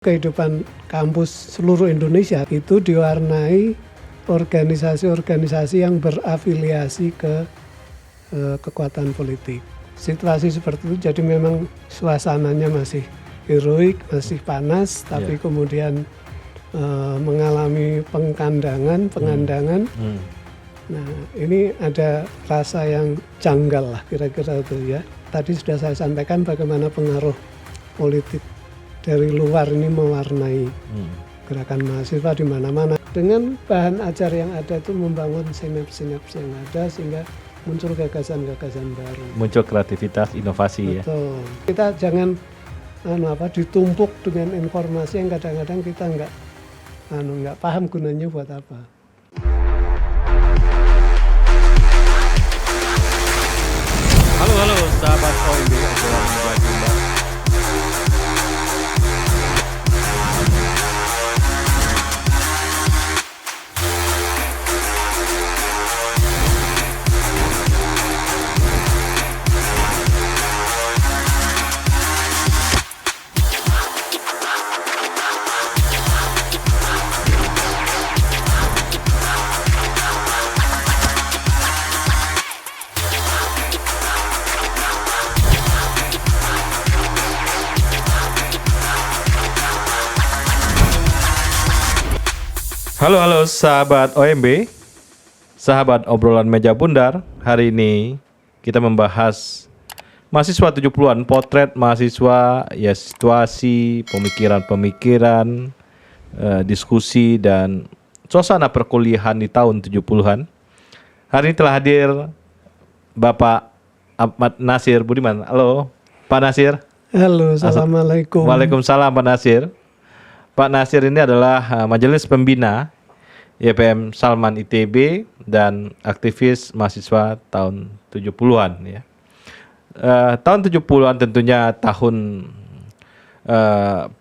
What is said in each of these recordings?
Kehidupan kampus seluruh Indonesia itu diwarnai organisasi-organisasi yang berafiliasi ke kekuatan politik. Situasi seperti itu jadi memang suasananya masih heroik, masih panas, tapi kemudian mengalami pengandangan. Nah, ini ada rasa yang janggal lah kira-kira itu ya. Tadi sudah saya sampaikan bagaimana pengaruh politik dari luar ini mewarnai gerakan mahasiswa di mana-mana. Dengan bahan ajar yang ada itu membangun sinaps-sinaps yang ada sehingga muncul gagasan-gagasan baru. Muncul kreativitas, inovasi. Betul. Kita jangan ditumpuk dengan informasi yang kadang-kadang kita nggak paham gunanya buat apa. Halo sahabat OMB, obrolan Meja Bundar. Halo sahabat OMB, sahabat obrolan Meja Bundar. Hari ini kita membahas mahasiswa 70-an, potret mahasiswa, ya situasi, pemikiran, diskusi dan suasana perkuliahan di tahun 70-an. Hari ini telah hadir Bapak Ahmad Nasir Budiman. Halo Pak Nasir. Halo, Assalamualaikum. Waalaikumsalam Pak Nasir. Pak Nasir ini adalah majelis pembina YPM Salman ITB dan aktivis mahasiswa tahun 70-an ya. Tahun 70-an tentunya tahun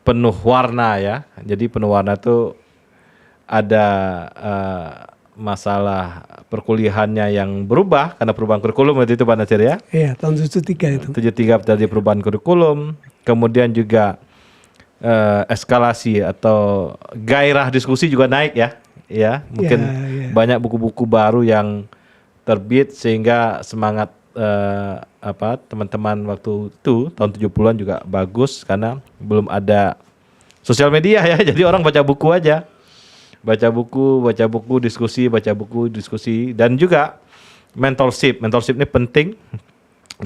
penuh warna ya. Jadi penuh warna itu ada masalah perkuliahannya yang berubah karena perubahan kurikulum waktu itu Pak Nasir ya. Iya, tahun 73 itu. 73 terjadi perubahan kurikulum, kemudian juga eskalasi atau gairah diskusi juga naik ya mungkin banyak buku-buku baru yang terbit sehingga semangat teman-teman waktu itu tahun 70-an juga bagus karena belum ada sosial media ya, jadi orang baca buku aja, baca buku diskusi dan juga mentorship ini penting,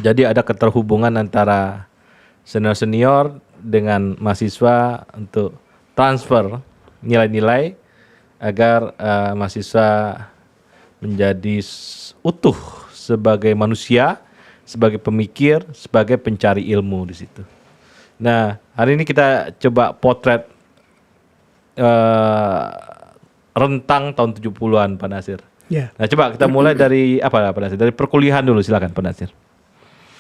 jadi ada keterhubungan antara senior dengan mahasiswa untuk transfer nilai-nilai agar mahasiswa menjadi utuh sebagai manusia, sebagai pemikir, sebagai pencari ilmu di situ. Nah, hari ini kita coba potret rentang tahun 70-an Pak Nasir. Ya. Nah, coba kita mulai dari apa Pak Nasir? Dari perkuliahan dulu, silakan Pak Nasir.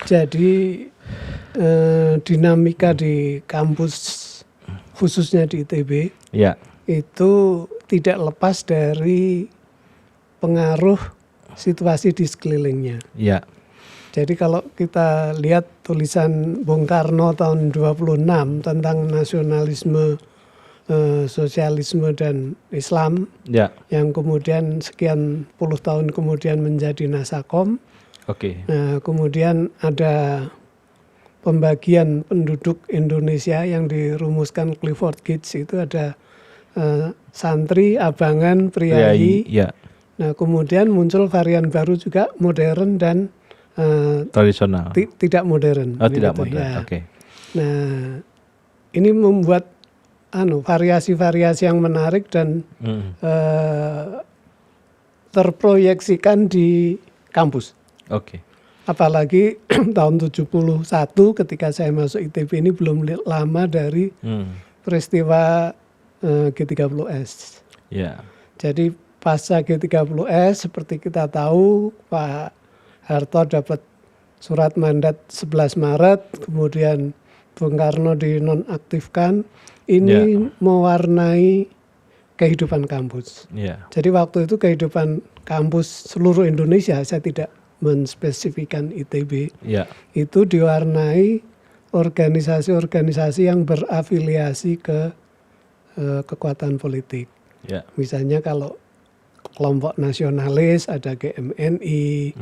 Jadi dinamika di kampus khususnya di ITB itu tidak lepas dari pengaruh situasi di sekelilingnya. Ya. Jadi kalau kita lihat tulisan Bung Karno tahun 26 tentang nasionalisme, sosialisme dan Islam yang kemudian sekian puluh tahun kemudian menjadi Nasakom. Nah, kemudian ada pembagian penduduk Indonesia yang dirumuskan Clifford Geertz, itu ada santri, abangan, priayi. Nah, kemudian muncul varian baru juga modern dan tradisional. Tidak modern. Tidak modern. Ya. Nah, ini membuat variasi-variasi yang menarik dan terproyeksikan di kampus. Apalagi tahun 71 ketika saya masuk ITB ini belum lama dari peristiwa G30S. Jadi pasca G30S seperti kita tahu Pak Harto dapat surat mandat 11 Maret, kemudian Bung Karno dinonaktifkan. Ini mewarnai kehidupan kampus. Jadi waktu itu kehidupan kampus seluruh Indonesia, saya tidak menspesifikan ITB, itu diwarnai organisasi-organisasi yang berafiliasi ke kekuatan politik. Ya. Misalnya kalau kelompok nasionalis ada GMNI,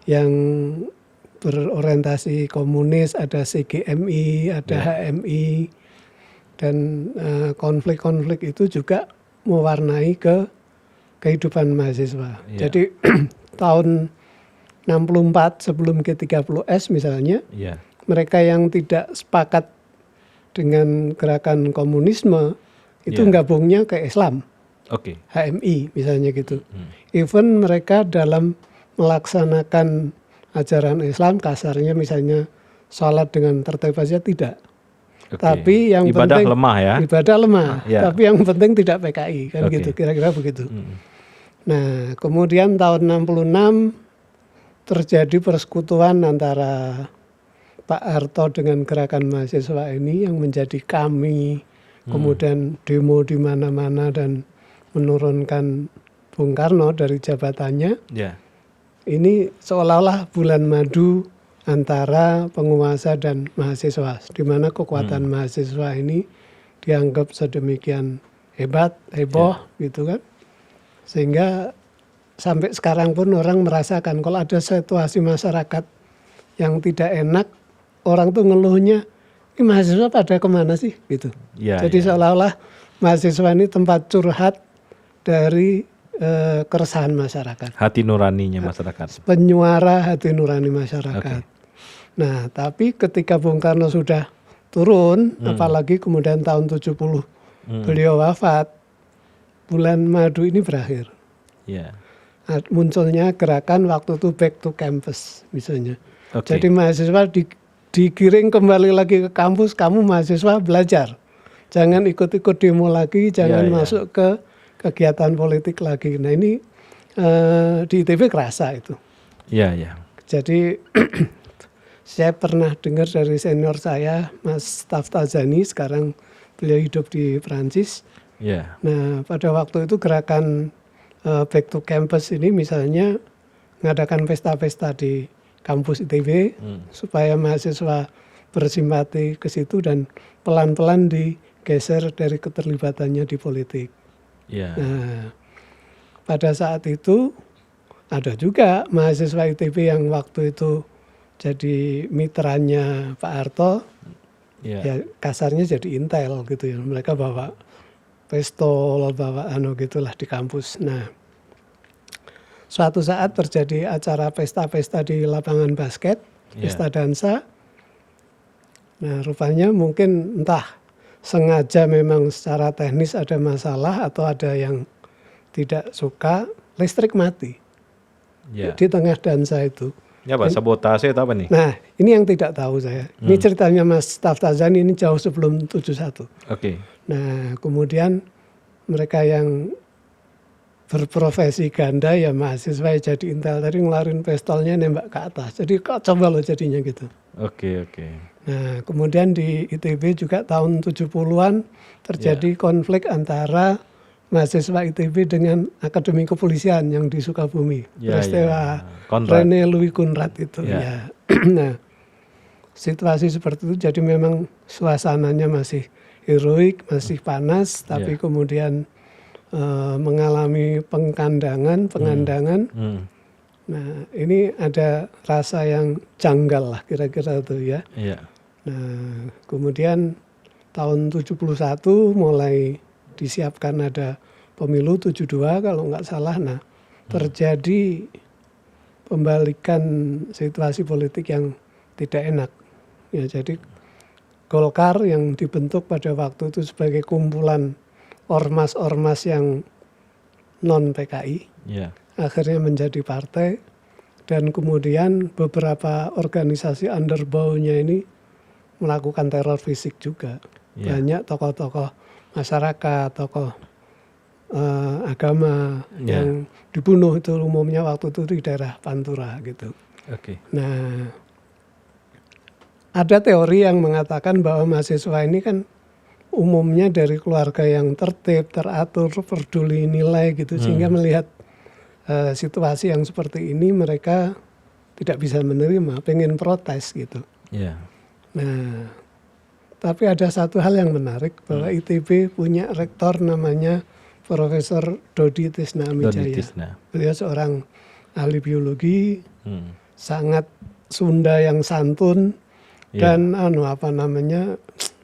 yang berorientasi komunis ada CGMI, ada HMI, dan konflik-konflik itu juga mewarnai ke kehidupan mahasiswa. Ya. Jadi tahun 64 sebelum G30S misalnya, Ya. mereka yang tidak sepakat dengan gerakan komunisme itu gabungnya ke Islam. Oke. HMI misalnya gitu. Even mereka dalam melaksanakan ajaran Islam kasarnya misalnya sholat dengan tertib saja tidak. Oke. Tapi yang ibadah penting lemah ya. ibadah lemah. Ya. Tapi yang penting tidak PKI kan Oke. gitu, kira-kira begitu. Nah, kemudian tahun 66 terjadi persekutuan antara Pak Harto dengan gerakan mahasiswa ini yang menjadi kami, kemudian demo di mana-mana dan menurunkan Bung Karno dari jabatannya. Ya. Ini seolah-olah bulan madu antara penguasa dan mahasiswa, di mana kekuatan mahasiswa ini dianggap sedemikian hebat, heboh gitu kan. Sehingga sampai sekarang pun orang merasakan kalau ada situasi masyarakat yang tidak enak, orang tuh ngeluhnya, ini mahasiswa pada kemana sih gitu. Ya, Jadi seolah-olah mahasiswa ini tempat curhat dari keresahan masyarakat. Hati nuraninya masyarakat. Penyuara hati nurani masyarakat. Nah, tapi ketika Bung Karno sudah turun, apalagi kemudian tahun 70 beliau wafat, bulan madu ini berakhir. Ya. Munculnya gerakan waktu itu back to campus misalnya. Oke. Jadi mahasiswa digiring kembali lagi ke kampus, kamu mahasiswa belajar. Jangan ikut-ikut demo lagi, jangan masuk ke kegiatan politik lagi. Nah ini di ITB kerasa itu. Iya, iya. Jadi saya pernah dengar dari senior saya, Mas Taftazani, sekarang beliau hidup di Prancis. Iya. Nah pada waktu itu gerakan back to campus ini misalnya mengadakan pesta-pesta di kampus ITB supaya mahasiswa bersimpati ke situ dan pelan-pelan digeser dari keterlibatannya di politik. Iya. Nah, pada saat itu ada juga mahasiswa ITB yang waktu itu jadi mitranya Pak Harto, ya kasarnya jadi intel gitu ya. Mereka bawa pistol, bawa gitulah di kampus. Nah, suatu saat terjadi acara pesta-pesta di lapangan basket, pesta dansa. Nah, rupanya mungkin entah sengaja memang secara teknis ada masalah atau ada yang tidak suka, listrik mati di tengah dansa itu. Ya Pak, sabotase atau apa nih? Nah, ini yang tidak tahu saya. Ini ceritanya Mas Taftazani ini jauh sebelum 71. Oke. Nah, kemudian mereka yang berprofesi ganda ya mahasiswa jadi intel tadi ngeluarin pistolnya nembak ke atas. Jadi kacau loh jadinya gitu. Oke. Nah, kemudian di ITB juga tahun 70-an terjadi konflik antara mahasiswa ITB dengan Akademi Kepolisian yang di Sukabumi. Peristiwa Rene Louis Kunrad itu. Ya. Nah, situasi seperti itu jadi memang suasananya masih heroik, masih panas, tapi kemudian mengalami pengandangan. Nah, ini ada rasa yang janggal lah kira-kira itu ya. Iya. Nah, kemudian tahun 71 mulai disiapkan ada pemilu 72 kalau nggak salah. Nah, terjadi pembalikan situasi politik yang tidak enak. Ya, jadi Golkar yang dibentuk pada waktu itu sebagai kumpulan ormas-ormas yang non PKI, akhirnya menjadi partai dan kemudian beberapa organisasi underbow-nya ini melakukan teror fisik juga. Banyak tokoh-tokoh masyarakat, tokoh agama yang dibunuh itu umumnya waktu itu di daerah Pantura gitu. Nah, ada teori yang mengatakan bahwa mahasiswa ini kan umumnya dari keluarga yang tertib, teratur, peduli nilai gitu, sehingga melihat situasi yang seperti ini mereka tidak bisa menerima, pengen protes gitu. Nah, Tapi ada satu hal yang menarik bahwa ITB punya rektor namanya Profesor Dodi Tisna Dodi Amijaya. Tisna. Beliau seorang ahli biologi, Hmm. sangat Sunda yang santun Iya. dan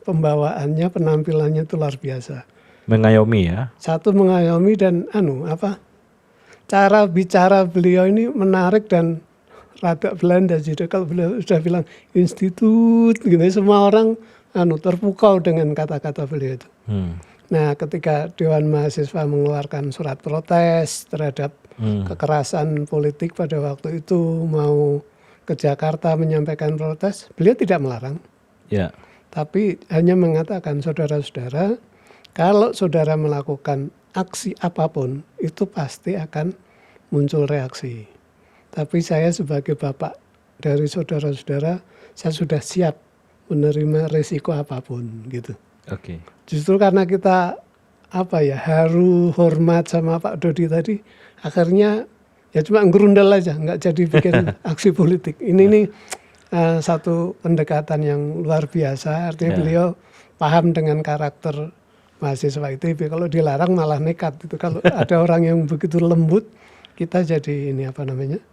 pembawaannya, penampilannya itu luar biasa. Mengayomi ya. Satu mengayomi dan cara bicara beliau ini menarik dan rada Belanda. Jadi kalau beliau sudah bilang institut gitu, semua orang terpukau dengan kata-kata beliau itu. Hmm. Nah, ketika Dewan Mahasiswa mengeluarkan surat protes terhadap kekerasan politik pada waktu itu, mau ke Jakarta menyampaikan protes, beliau tidak melarang. Ya. Tapi hanya mengatakan, saudara-saudara, kalau saudara melakukan aksi apapun, itu pasti akan muncul reaksi. Tapi saya sebagai bapak dari saudara-saudara, saya sudah siap menerima resiko apapun gitu. Oke. Justru karena kita haru hormat sama Pak Dodi tadi, akhirnya ya cuma ngerundel aja, nggak jadi bikin aksi politik. Ini nih satu pendekatan yang luar biasa. Artinya beliau paham dengan karakter mahasiswa ITB. Kalau dilarang malah nekat. Itu kalau ada orang yang begitu lembut, kita jadi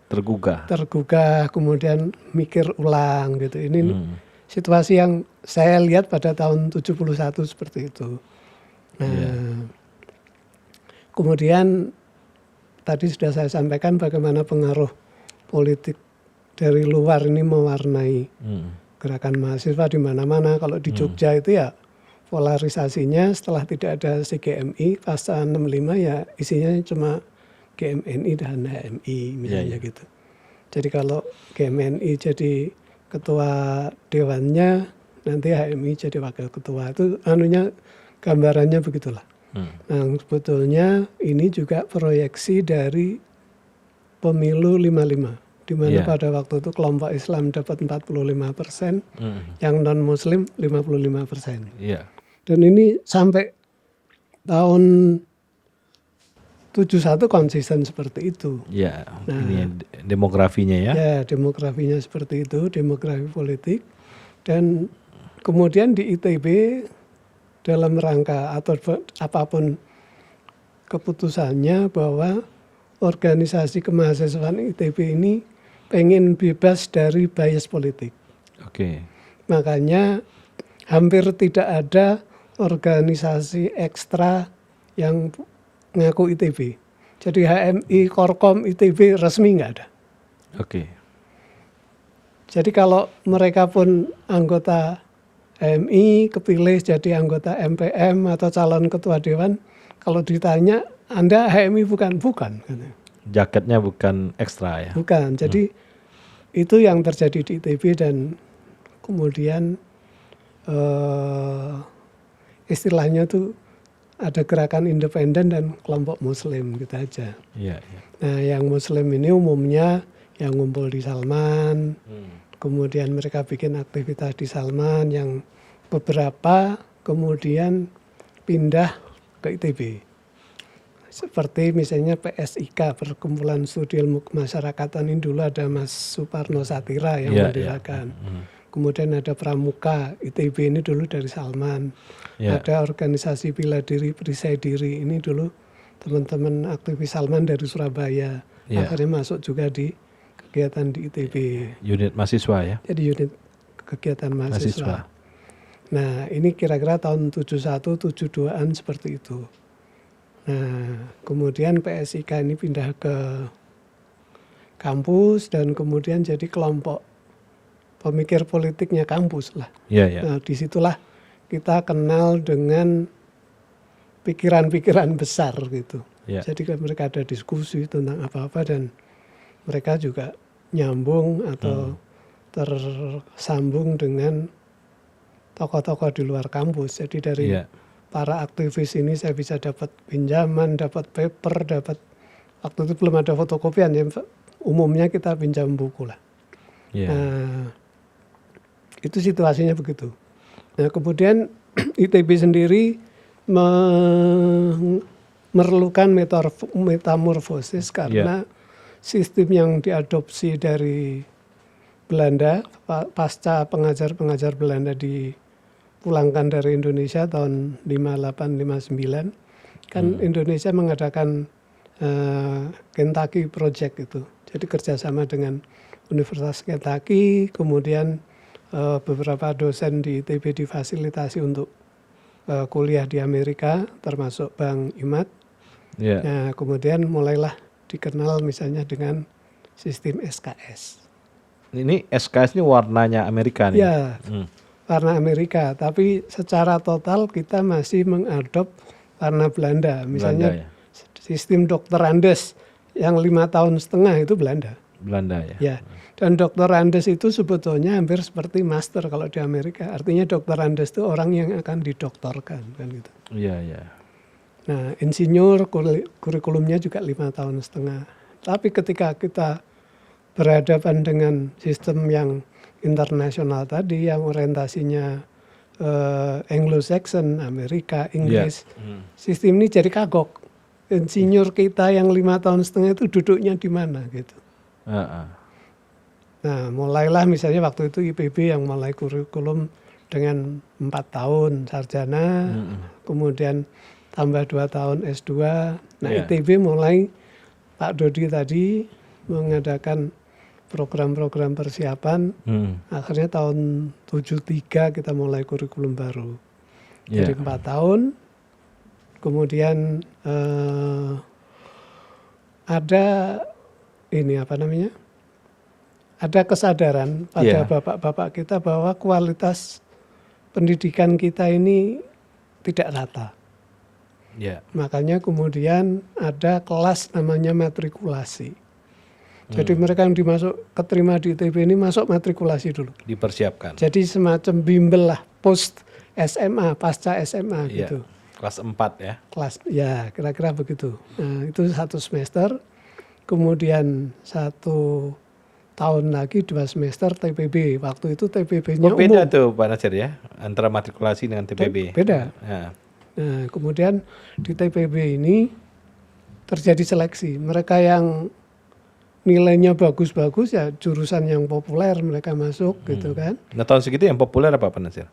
tergugah, kemudian mikir ulang gitu. Ini situasi yang saya lihat pada tahun 71 seperti itu. Nah, kemudian tadi sudah saya sampaikan bagaimana pengaruh politik dari luar ini mewarnai gerakan mahasiswa di mana-mana. Kalau di Jogja itu ya polarisasinya setelah tidak ada CGMI pasca 65 ya isinya cuma GMNI dan HMI misalnya gitu. Jadi kalau GMNI jadi ketua dewannya, nanti HMI jadi wakil ketua. Itu gambarannya begitulah. Nah, sebetulnya ini juga proyeksi dari pemilu 55. Di mana pada waktu itu kelompok Islam dapat 45%, yang non-Muslim 55%. Dan ini sampai tahun 71 konsisten seperti itu. Nah, ini demografinya ya. Ya, demografinya seperti itu, demografi politik. Dan kemudian di ITB dalam rangka atau apapun keputusannya bahwa organisasi kemahasiswaan ITB ini pengen bebas dari bias politik. Makanya hampir tidak ada organisasi ekstra yang ngaku ITB. Jadi HMI, Korkom, ITB resmi nggak ada. Jadi kalau mereka pun anggota HMI kepilih jadi anggota MPM atau calon ketua dewan, kalau ditanya Anda HMI bukan. Jaketnya bukan ekstra ya? Bukan. Jadi itu yang terjadi di ITB dan kemudian istilahnya tuh ada gerakan independen dan kelompok Muslim gitu aja. Nah, yang Muslim ini umumnya yang ngumpul di Salman, kemudian mereka bikin aktivitas di Salman, yang beberapa kemudian pindah ke ITB. Seperti misalnya PSIK, Perkumpulan Studi Ilmu Kemasyarakatan, ini dulu ada Mas Suparno Satira yang mendirikan. Kemudian ada Pramuka, ITB ini dulu dari Salman. Ada organisasi Bela Diri, Perisai Diri, ini dulu teman-teman aktivis Salman dari Surabaya. Akhirnya masuk juga di kegiatan di ITB. Unit mahasiswa ya? Jadi unit kegiatan mahasiswa. Nah, ini kira-kira tahun 71, 72-an seperti itu. Nah, kemudian PSIK ini pindah ke kampus dan kemudian jadi kelompok pemikir politiknya kampus lah. Nah, disitulah kita kenal dengan pikiran-pikiran besar gitu. Jadi mereka ada diskusi tentang apa-apa dan mereka juga nyambung atau tersambung dengan tokoh-tokoh di luar kampus. Jadi dari para aktivis ini saya bisa dapat pinjaman, dapat paper, waktu itu belum ada fotokopian ya, umumnya kita pinjam buku lah. Nah, itu situasinya begitu. Nah, kemudian ITB sendiri memerlukan metamorfosis karena sistem yang diadopsi dari Belanda pasca pengajar-pengajar Belanda dipulangkan dari Indonesia tahun 58-59 kan Indonesia mengadakan Kentucky Project itu. Jadi kerjasama dengan Universitas Kentucky, kemudian beberapa dosen di ITB difasilitasi untuk kuliah di Amerika, termasuk Bang Imad. Ya. Nah, kemudian mulailah dikenal misalnya dengan sistem SKS. Ini SKS ini warnanya Amerika nih. Ya, warna Amerika. Tapi secara total kita masih mengadop warna Belanda. Misalnya Belanda, ya. sistem Dr. Andes yang 5,5 tahun itu Belanda. Belanda ya. Ya, dan Dr. Andes itu sebetulnya hampir seperti master kalau di Amerika. Artinya Dr. Andes itu orang yang akan didoktorkan kan gitu. Iya, iya. Nah, insinyur kurikulumnya juga 5,5 tahun. Tapi ketika kita berhadapan dengan sistem yang internasional tadi, yang orientasinya Anglo-Saxon, Amerika, Inggris, sistem ini jadi kagok. Insinyur kita yang 5,5 tahun itu duduknya di mana gitu. Nah, mulailah misalnya waktu itu IPB yang mulai kurikulum dengan 4 tahun sarjana, kemudian tambah 2 tahun S2. Nah, ITB mulai Pak Dodi tadi mengadakan program-program persiapan. Akhirnya tahun 73 kita mulai kurikulum baru. Jadi 4 tahun. Kemudian ada ini apa namanya? Ada kesadaran pada bapak-bapak kita bahwa kualitas pendidikan kita ini tidak rata. Makanya kemudian ada kelas namanya matrikulasi. Jadi mereka yang keterima di ITB ini masuk matrikulasi dulu. Dipersiapkan. Jadi semacam bimbel lah, post SMA, pasca SMA gitu. Kelas 4 ya? Kelas, ya kira-kira begitu. Nah, itu 1 semester, kemudian 1 tahun lagi 2 semester TPB. Waktu itu TPB-nya umum. Beda tuh Pak Nasir ya, antara matrikulasi dengan TPB. Beda. Nah, kemudian di TPB ini terjadi seleksi. Mereka yang nilainya bagus-bagus ya jurusan yang populer mereka masuk gitu kan. Nah tahun segitu yang populer apa Pak Nasir?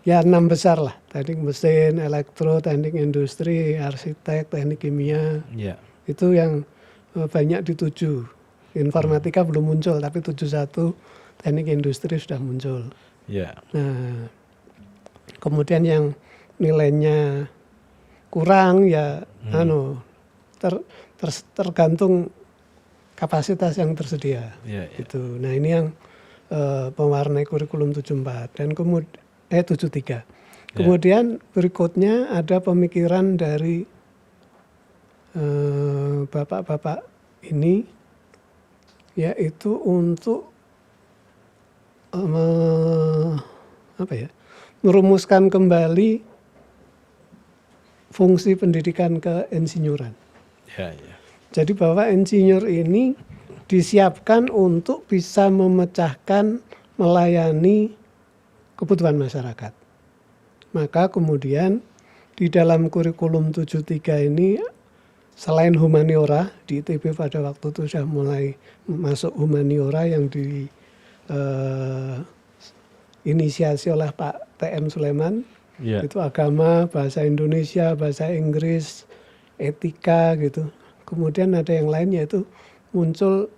Ya 6 besar lah. Teknik mesin, elektro, teknik industri, arsitek, teknik kimia. Itu yang banyak dituju. Informatika belum muncul tapi 71 teknik industri sudah muncul. Nah, kemudian yang nilainya kurang ya tergantung kapasitas yang tersedia. Gitu. Nah, ini yang pewarnai kurikulum 74 dan kemudian 73. Kemudian berikutnya ada pemikiran dari bapak-bapak ini yaitu untuk merumuskan kembali fungsi pendidikan keinsinyuran. Jadi bahwa insinyur ini disiapkan untuk bisa memecahkan, melayani kebutuhan masyarakat. Maka kemudian di dalam kurikulum 73 ini selain humaniora, di ITB pada waktu itu sudah mulai masuk humaniora yang inisiasi oleh Pak TM Sulaiman. Itu agama, bahasa Indonesia, bahasa Inggris, etika gitu. Kemudian ada yang lain yaitu muncul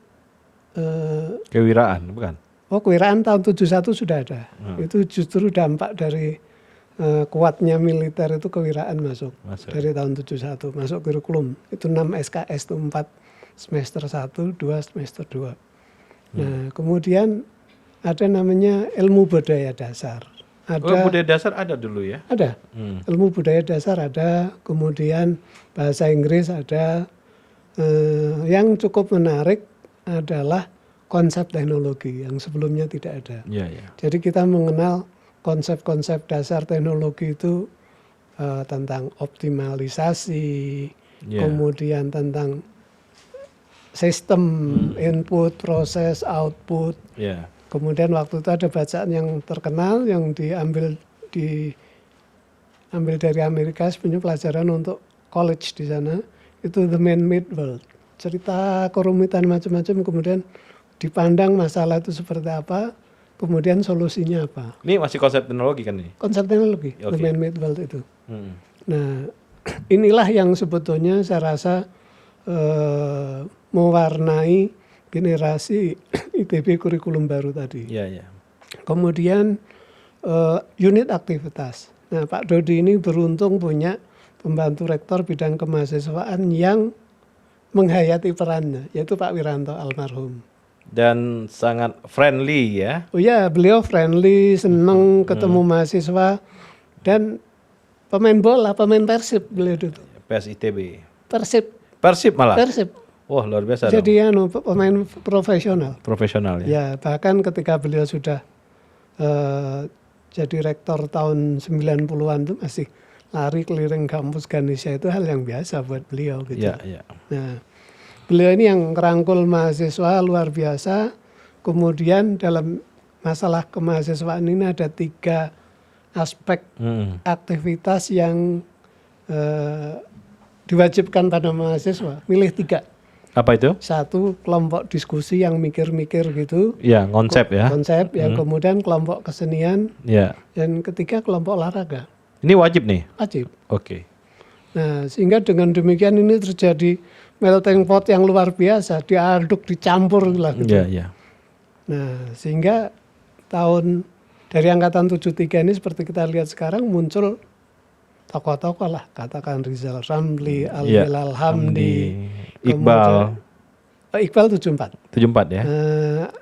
kewiraan, bukan? Kewiraan tahun 71 sudah ada. Itu justru dampak dari kuatnya militer itu kewiraan masuk. Dari tahun 71 masuk kurikulum. Itu 6 SKS itu 4 semester 1, 2 semester 2. Nah, kemudian ada namanya ilmu budaya dasar. Budaya dasar ada dulu ya? Ada. Ilmu budaya dasar ada, kemudian bahasa Inggris ada. Yang cukup menarik adalah konsep teknologi yang sebelumnya tidak ada. Jadi kita mengenal konsep-konsep dasar teknologi itu tentang optimalisasi, kemudian tentang sistem input, proses, output. Kemudian waktu itu ada bacaan yang terkenal yang diambil dari Amerika sebenarnya pelajaran untuk college di sana. Itu The Man-Made World. Cerita kerumitan macam-macam kemudian dipandang masalah itu seperti apa. kemudian solusinya apa. Ini masih konsep teknologi kan ini? Konsep teknologi, Oke. the man-made world itu. Hmm. Nah, inilah yang sebetulnya saya rasa mewarnai generasi ITB kurikulum baru tadi. Iya, iya. Kemudian unit aktivitas. Nah, Pak Dodi ini beruntung punya pembantu rektor bidang kemahasiswaan yang menghayati perannya, yaitu Pak Wiranto almarhum. Dan sangat friendly ya. Oh ya, beliau friendly, seneng ketemu mahasiswa dan pemain bola, pemain Persib beliau dulu. PSITB. Persib malah. Persib. Wah, luar biasa dong. Jadi pemain profesional. Profesional ya. Ya, bahkan ketika beliau sudah jadi rektor tahun 90-an itu masih lari keliling kampus Ganesha, itu hal yang biasa buat beliau gitu. Iya, iya. Nah, beliau ini yang merangkul mahasiswa luar biasa. Kemudian dalam masalah kemahasiswaan ini ada 3 aspek aktivitas yang diwajibkan pada mahasiswa. Milih 3. Apa itu? 1, kelompok diskusi yang mikir-mikir gitu. Iya, konsep ya. Konsep, yang kemudian kelompok kesenian, Iya. dan ketiga kelompok olahraga. Ini wajib nih. Wajib. Oke. Nah, sehingga dengan demikian ini terjadi melting pot yang luar biasa, diaduk, dicampur lah gitu. Iya, iya. Nah, sehingga dari angkatan 73 ini seperti kita lihat sekarang muncul tokoh-tokoh lah, katakan Rizal Ramli, Al-Hilal Hamdi, Iqbal. Iqbal 74. 74 ya.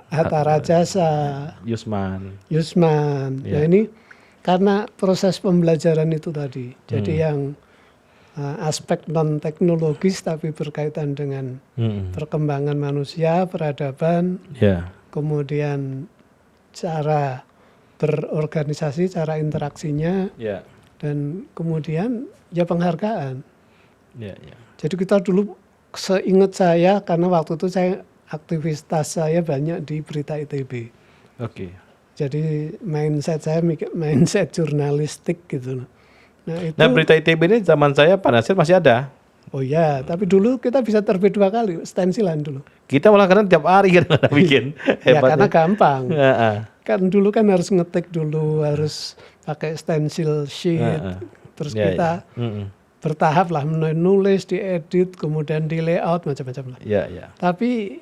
Hatta Rajasa, Yusman. Yusman. Iya. Nah, ini karena proses pembelajaran itu tadi. Jadi yang aspek non teknologis tapi berkaitan dengan perkembangan manusia, peradaban, Iya. kemudian cara berorganisasi, cara interaksinya, Iya. dan kemudian ya penghargaan. Iya, iya. Jadi kita dulu, seingat saya, karena waktu itu aktivitas saya banyak di Berita ITB. Oke. Jadi mindset saya mindset jurnalistik gitu. Nah, itu. Nah, Berita ITB ini zaman saya Pak Nasir masih ada. Oh ya, tapi dulu kita bisa terbit 2 kali, stensilan dulu. Kita malah kadang tiap hari kan bikin. Ya karena gampang. Heeh. Kan dulu kan harus ngetik dulu, harus pakai stensil sheet. Terus Iya, kita iya. bertahap lah menulis, diedit, kemudian di layout, macam-macam lah. Iya, iya. Tapi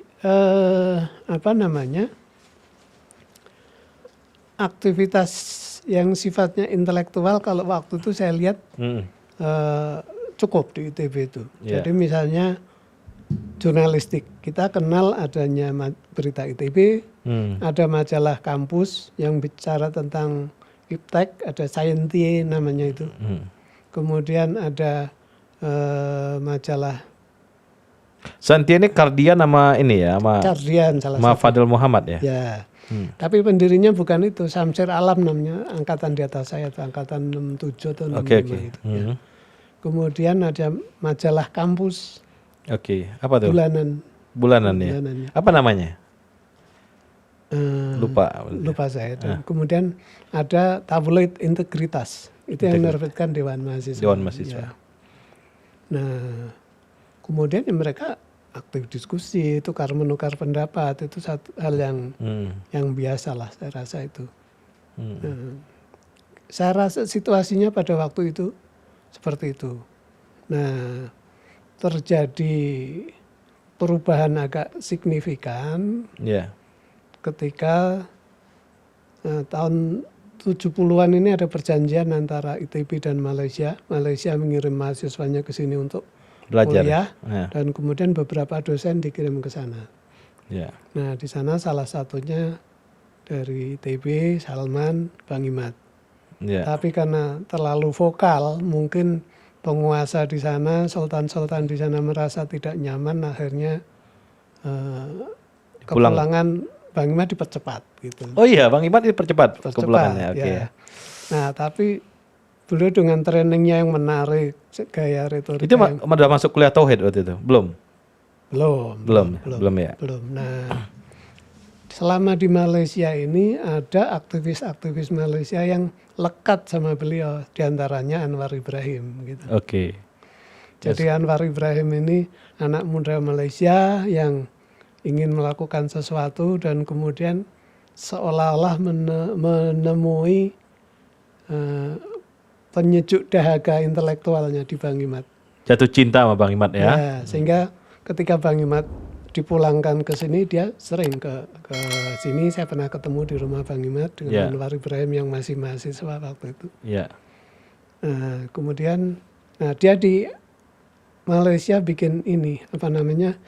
aktivitas yang sifatnya intelektual kalau waktu itu saya lihat cukup di ITB itu. Yeah. Jadi misalnya jurnalistik, kita kenal adanya Berita ITB, ada majalah kampus yang bicara tentang iptek, ada Scientia namanya itu. Kemudian ada majalah Santia ini Kardian nama ini ya, sama Cardian salah sama satu. Fadil Muhammad ya. Ya. Tapi pendirinya bukan itu, Samsir Alam namanya, angkatan di atas saya, itu angkatan 67 atau 65 Oke. itu. Ya. Kemudian ada majalah kampus Oke. Apa tuh? bulanan. Bulanan ya. Bulanannya. Apa namanya? Lupa saya. Dan kemudian ada tabloid Integritas. Itu yang menerbitkan Dewan Mahasiswa. Dewan Mahasiswa. Ya. Nah, kemudian ya mereka aktif diskusi, tukar menukar pendapat, itu satu hal yang biasa lah saya rasa itu. Nah, saya rasa situasinya pada waktu itu seperti itu. Nah, terjadi perubahan agak signifikan ketika tahun 70-an ini ada perjanjian antara ITB dan Malaysia. Malaysia mengirim mahasiswanya ke sini untuk Belajar. kuliah, dan kemudian beberapa dosen dikirim ke sana. Nah, di sana salah satunya dari ITB, Salman, Bang Imad. Tapi karena terlalu vokal, mungkin penguasa di sana, sultan-sultan di sana merasa tidak nyaman, akhirnya kepulangan Bang Imad dipercepat gitu. Oh iya, Bang Imad dipercepat kepulangannya. Oke. Ya. Nah, tapi beliau dengan trainingnya yang menarik, gaya retorika. Itu udah masuk kuliah tauhid waktu itu? Belum ya. Belum. Nah, selama di Malaysia ini ada aktivis-aktivis Malaysia yang lekat sama beliau, diantaranya Anwar Ibrahim gitu. Oke. Jadi Anwar Ibrahim ini anak muda Malaysia yang ingin melakukan sesuatu dan kemudian seolah-olah menemui penyejuk dahaga intelektualnya di Bang Imad. Jatuh cinta sama Bang Imad ya. Ya, sehingga ketika Bang Imad dipulangkan ke sini, dia sering ke sini. Saya pernah ketemu di rumah Bang Imad dengan Anwar Ibrahim yang masih mahasiswa waktu itu. Ya. Kemudian, dia di Malaysia bikin ini, apa namanya,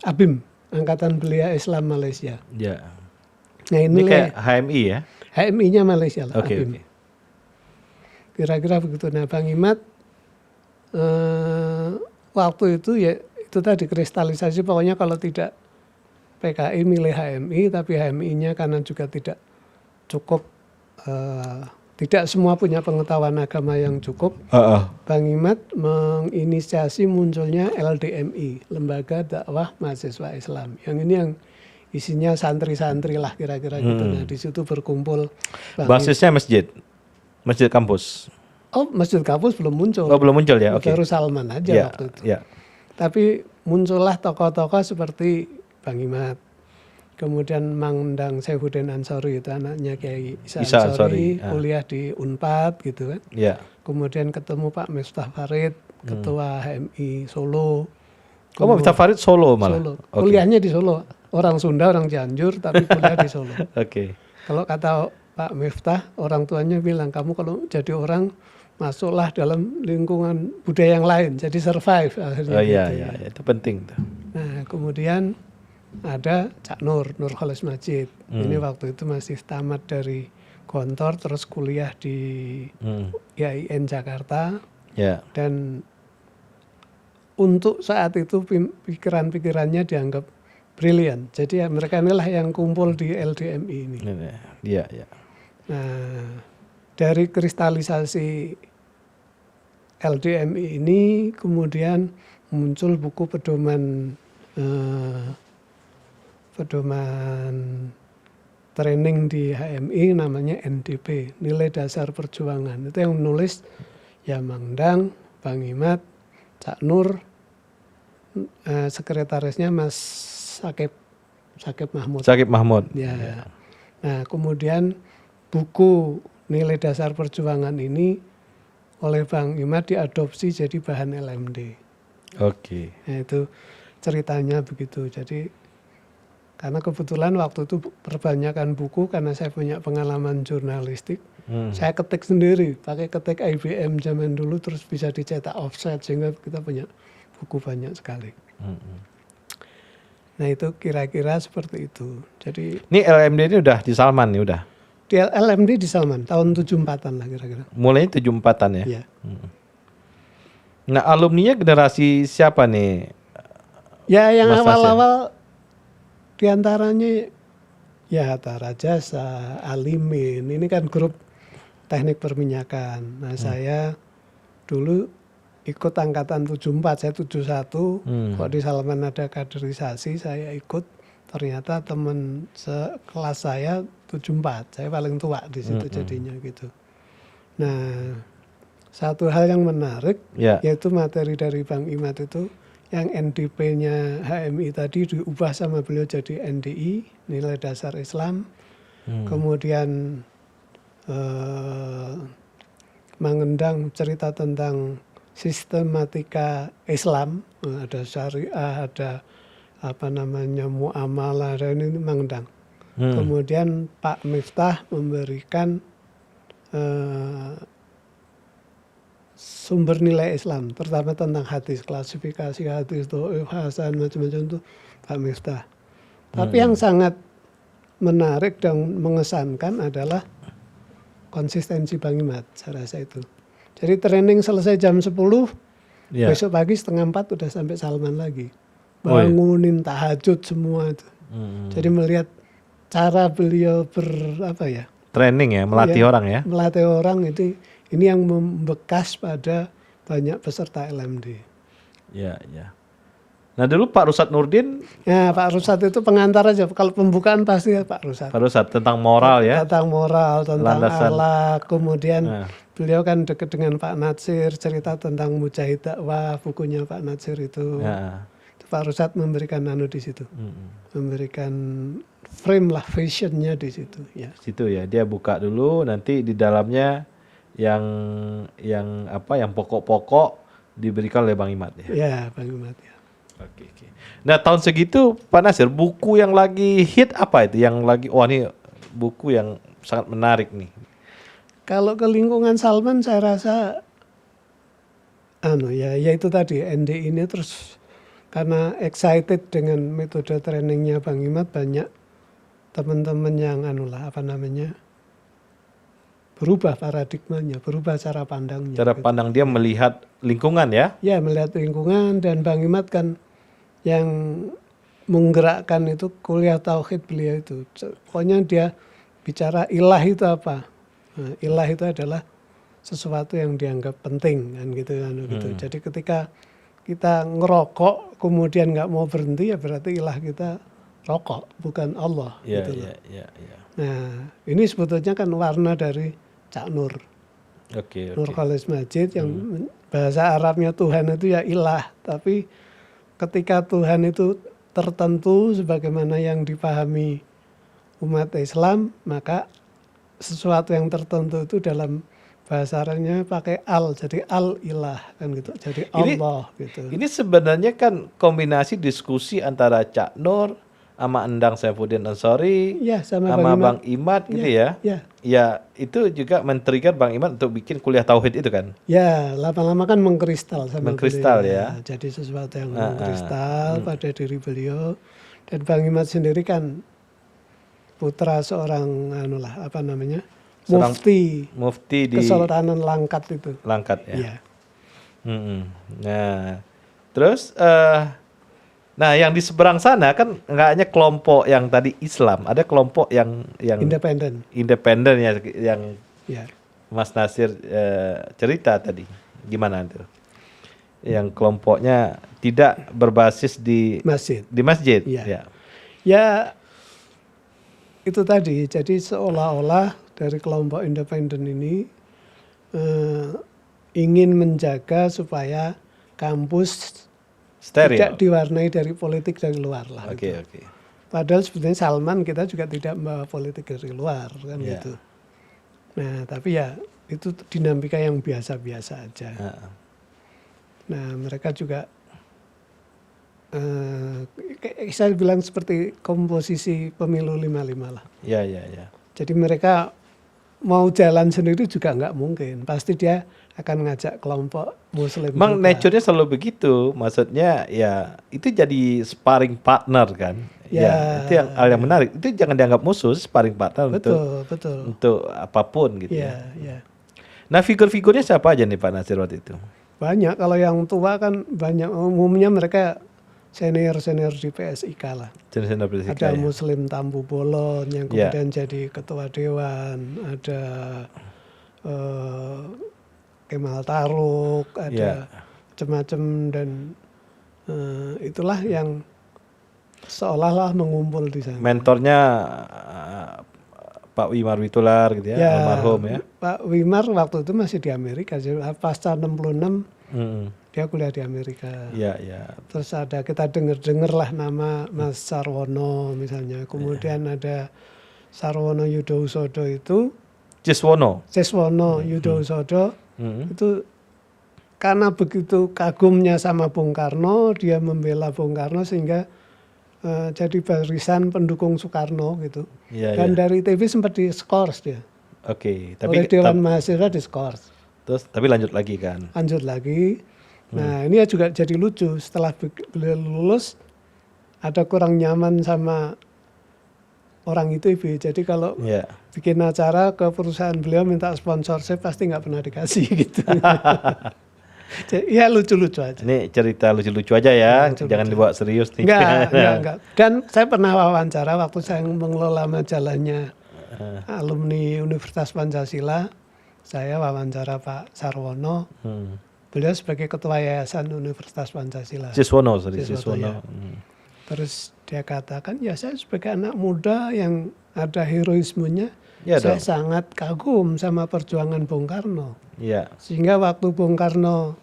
ABIM, Angkatan Belia Islam Malaysia. Ya. Nah Ini kayak HMI ya? HMI-nya Malaysia lah, Oke. ABIM. Kira-kira begitu. Nah, Bang Imad waktu itu ya itu tadi kristalisasi, pokoknya kalau tidak PKI milih HMI, tapi HMI-nya karena juga tidak cukup, tidak semua punya pengetahuan agama yang cukup. Bang Imad menginisiasi munculnya LDMI, Lembaga Dakwah Mahasiswa Islam. Yang ini yang isinya santri-santri lah kira-kira gitu. Nah, di situ berkumpul. Basisnya masjid kampus. Oh, Masjid Kampus belum muncul. Oh, belum muncul ya? Oke. Baru Salman aja waktu itu. Ya. Tapi muncullah tokoh-tokoh seperti Bang Imad. Kemudian Mang Endang Saifuddin Ansori, itu anaknya Kiai Isa Ansori, kuliah di Unpad gitu kan. Ya. Kemudian ketemu Pak Miftah Farid, ketua HMI Solo. Pak Miftah Farid Solo malah? Solo. Kuliahnya di Solo. Orang Sunda, orang Cianjur, tapi kuliah di Solo. Oke. Kalau kata Pak Miftah, orang tuanya bilang, kamu kalau jadi orang, masuklah dalam lingkungan budaya yang lain, jadi survive akhirnya. Oh iya, itu penting tuh. Nah, kemudian ada Cak Nur Khalis Majid. Ini waktu itu masih tamat dari Gontor, terus kuliah di IAIN Jakarta. Ya. Dan untuk saat itu pikiran-pikirannya dianggap brilian. Jadi mereka inilah yang kumpul di LDMI ini. Iya. Nah, dari kristalisasi LDMI ini kemudian muncul buku pedoman training di HMI namanya NDP, Nilai Dasar Perjuangan. Itu yang menulis ya Mang Endang, Bang Imad, Cak Nur, sekretarisnya Mas Sakib Mahmud. Ya. Nah, kemudian buku Nilai Dasar Perjuangan ini oleh Bang Imad diadopsi jadi bahan LMD. Oke. Nah, itu ceritanya begitu. Jadi karena kebetulan waktu itu perbanyakan buku karena saya punya pengalaman jurnalistik. Saya ketik sendiri, pakai ketik IBM zaman dulu, terus bisa dicetak offset sehingga kita punya buku banyak sekali. Nah, itu kira-kira seperti itu. Jadi ini LMD ini udah di Salman nih udah. Di LMD di Salman tahun 74-an lah kira-kira. Mulainya 74-an ya? Iya. Nah, alumninya generasi siapa nih? Ya, yang Mas awal-awal diantaranya ya Hatta Rajasa, Alimin. Ini kan grup teknik perminyakan. Nah, saya dulu ikut angkatan 74, saya 71. Kok di Salman ada kaderisasi, saya ikut. Ternyata teman sekelas saya 74, saya paling tua di situ jadinya gitu. Nah, satu hal yang menarik yaitu materi dari Bang Imad itu yang NDP-nya HMI tadi diubah sama beliau jadi NDI, Nilai Dasar Islam. Kemudian Mang Endang cerita tentang sistematika Islam, ada syariah, ada apa namanya muamalah, dan ini Mang Endang. Kemudian Pak Miftah memberikan sumber nilai Islam, terutama tentang hadis, klasifikasi hadis, dhaif, hasan, macam-macam itu Pak Miftah. Tapi yang sangat menarik dan mengesankan adalah konsistensi Bang Imad, saya rasa itu. Jadi training selesai jam 10, besok pagi 3:30 udah sampai Salman lagi. Bangunin tahajud semua itu. Jadi melihat cara beliau training ya, melatih orang ya. Melatih orang itu, ini yang membekas pada banyak peserta LMD. Ya. Nah, dulu Pak Rusad Nurdin. Ya, Pak Rusad itu pengantar aja. Kalau pembukaan pasti ya Pak Rusad. Pak Rusad tentang moral ya. Tentang moral, tentang landasan akhlak. Kemudian beliau kan dekat dengan Pak Natsir, cerita tentang Mujahid Dakwah, bukunya Pak Natsir itu. Pak Rusad memberikan di situ, memberikan frame lah visionnya di situ ya. Situ ya, dia buka dulu, nanti di dalamnya yang pokok-pokok diberikan oleh Bang Imad ya. Ya, Bang Imad ya. Oke. Nah, tahun segitu Pak Nasir, buku yang lagi hit apa itu? Yang lagi ini buku yang sangat menarik nih. Kalau ke lingkungan Salman saya rasa ya itu tadi ND ini, terus karena excited dengan metode trainingnya Bang Imad, banyak teman-teman yang berubah paradigmanya, berubah cara pandangnya. Cara pandang dia melihat lingkungan ya. Ya, melihat lingkungan, dan Bang Imad kan yang menggerakkan itu kuliah tauhid beliau itu. Pokoknya dia bicara ilah itu apa? Nah, ilah itu adalah sesuatu yang dianggap penting kan gitu. Jadi ketika kita ngerokok kemudian nggak mau berhenti, ya berarti ilah kita rokok, bukan Allah. Gitu. Nah, ini sebetulnya kan warna dari Cak Nur. Nur Khalis Majid yang bahasa Arabnya Tuhan itu ya ilah, tapi ketika Tuhan itu tertentu sebagaimana yang dipahami umat Islam, maka sesuatu yang tertentu itu dalam bahasa Arabnya pakai al, jadi al-ilah kan gitu, jadi Allah gitu. Ini sebenarnya kan kombinasi diskusi antara Cak Nur sama Endang Saifuddin Ansori, ya, sama Bang Imad gitu ya. Ya, itu juga men-trigger Bang Imad untuk bikin kuliah tauhid itu kan. Ya, lama-lama kan mengkristal sama mengkristal beliau, ya. Jadi sesuatu yang mengkristal pada diri beliau. Dan Bang Imad sendiri kan putra seorang mufti di Kesultanan Langkat itu. Langkat ya. Iya. Nah, terus nah yang di seberang sana kan nggak hanya kelompok yang tadi Islam, ada kelompok yang independen ya, yang Mas Nasir cerita tadi. Gimana itu? Yang kelompoknya tidak berbasis di masjid. Ya, itu tadi. Jadi seolah-olah dari kelompok independen ini ingin menjaga supaya kampus steril, tidak diwarnai dari politik dari luar lah. Oke. Padahal sebetulnya Salman kita juga tidak membawa politik dari luar kan gitu. Nah, tapi ya itu dinamika yang biasa-biasa aja. Nah, mereka juga saya bilang seperti komposisi pemilu 55 lah. Ya. Jadi mereka mau jalan sendiri juga nggak mungkin. Pasti dia akan ngajak kelompok muslim. Memang nature-nya selalu begitu. Maksudnya ya itu jadi sparring partner kan. Ya itu yang hal yang menarik. Itu jangan dianggap musuh, sparring partner untuk apapun gitu ya. Nah, figur-figurnya siapa aja nih Pak Nasir waktu itu? Banyak. Kalau yang tua kan banyak, umumnya mereka senior di PSIK lah. Ada Muslim Tambu Bolon yang kemudian jadi ketua dewan, ada Kemal Taruk, ada macam-macam, dan itulah yang seolah-olah mengumpul di sana. Mentornya Pak Wimar Witular gitu ya, almarhum ya. Pak Wimar waktu itu masih di Amerika, pasca 66 dia kuliah di Amerika. Terus ada, kita dengar lah nama Mas Sarwono misalnya, kemudian ada Sarwono Yudhoyosodo itu. Ciswono Yudhoyosodo itu karena begitu kagumnya sama Bung Karno, dia membela Bung Karno sehingga jadi barisan pendukung Soekarno gitu. Dan dari TV sempat diskors dia. Oleh Dewan Mahasiswa diskors. Terus tapi lanjut lagi kan? Lanjut lagi. Nah, ini juga jadi lucu, setelah beliau lulus ada kurang nyaman sama orang ITB. Jadi kalau bikin acara ke perusahaan beliau minta sponsorship pasti nggak pernah dikasih gitu. Ya lucu-lucu aja. Ini cerita lucu-lucu aja ya, jangan dibawa serius nih. Enggak. Dan saya pernah wawancara waktu saya mengelola majalahnya alumni Universitas Pancasila. Saya wawancara Pak Sarwono. Beliau sebagai ketua yayasan Universitas Pancasila. Ciswono. Ya. Terus dia katakan, ya saya sebagai anak muda yang ada heroismenya, saya sangat kagum sama perjuangan Bung Karno. Sehingga waktu Bung Karno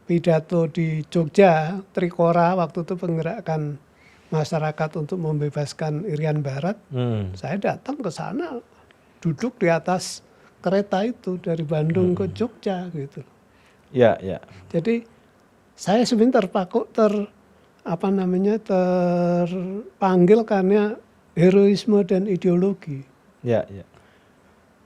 pidato di Jogja, Trikora waktu itu penggerakan masyarakat untuk membebaskan Irian Barat, saya datang ke sana, duduk di atas kereta itu dari Bandung ke Jogja gitu. Ya, ya. Jadi saya sebenarnya terpanggil karena heroisme dan ideologi. Ya, ya.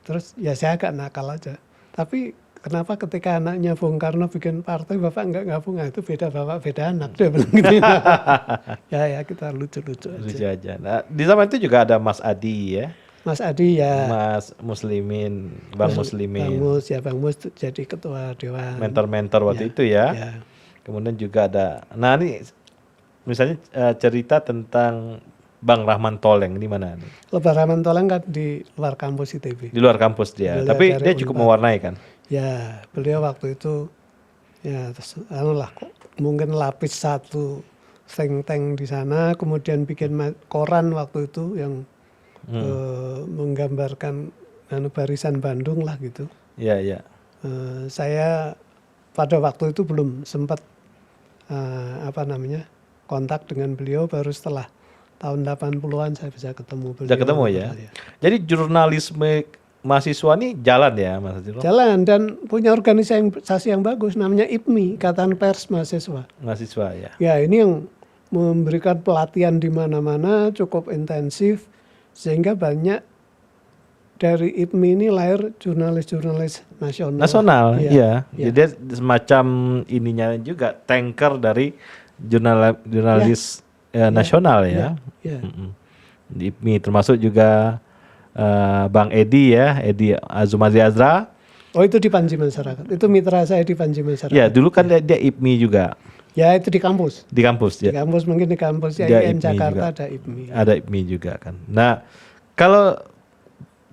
Terus ya saya agak nakal aja. Tapi kenapa ketika anaknya Bung Karno bikin partai, Bapak nggak gabung? Nah, itu beda Bapak, beda anak. Dia bilang gitu. Ya kita lucu-lucu aja. Lucu aja. Nah, di zaman itu juga ada Mas Adi ya. Mas Adi ya. Mas Muslimin, Bang Muslimin. Bang Mus jadi ketua dewan. Mentor-mentor waktu itu ya. Kemudian juga ada, nah ini misalnya cerita tentang Bang Rahman Toleng di mana nih? Bang Rahman Toleng kan di luar kampus ITB. Di luar kampus dia, Beliau tapi dari dia cukup mewarnai kan? Ya, beliau waktu itu ya terus, mungkin lapis satu think tank di sana, kemudian bikin koran waktu itu yang menggambarkan barisan Bandung lah gitu. Iya, iya. Saya pada waktu itu belum sempat kontak dengan beliau, baru setelah tahun 80-an saya bisa ketemu beliau. Bisa ketemu ya? Jadi jurnalisme mahasiswa ini jalan ya Mas Jiro? Jalan dan punya organisasi yang bagus namanya IPMI, Ikatan Pers Mahasiswa. Mahasiswa ya. Ya ini yang memberikan pelatihan di mana-mana cukup intensif sehingga banyak dari IPMI ini lahir jurnalis-jurnalis nasional. Nasional, iya. Ya. Jadi semacam ininya juga tanker dari jurnalis nasional ya. Ya. Di IPMI termasuk juga Bang Edi ya, Edi Azumadi Azra. Oh itu di Panji Masyarakat, itu mitra saya di Panji Masyarakat. Ya dulu kan dia IPMI juga. Ya itu di kampus. Di kampus ya. Di kampus mungkin di kampus IAIN Jakarta juga. Ada IPMI. Ada IPMI juga kan. Nah kalau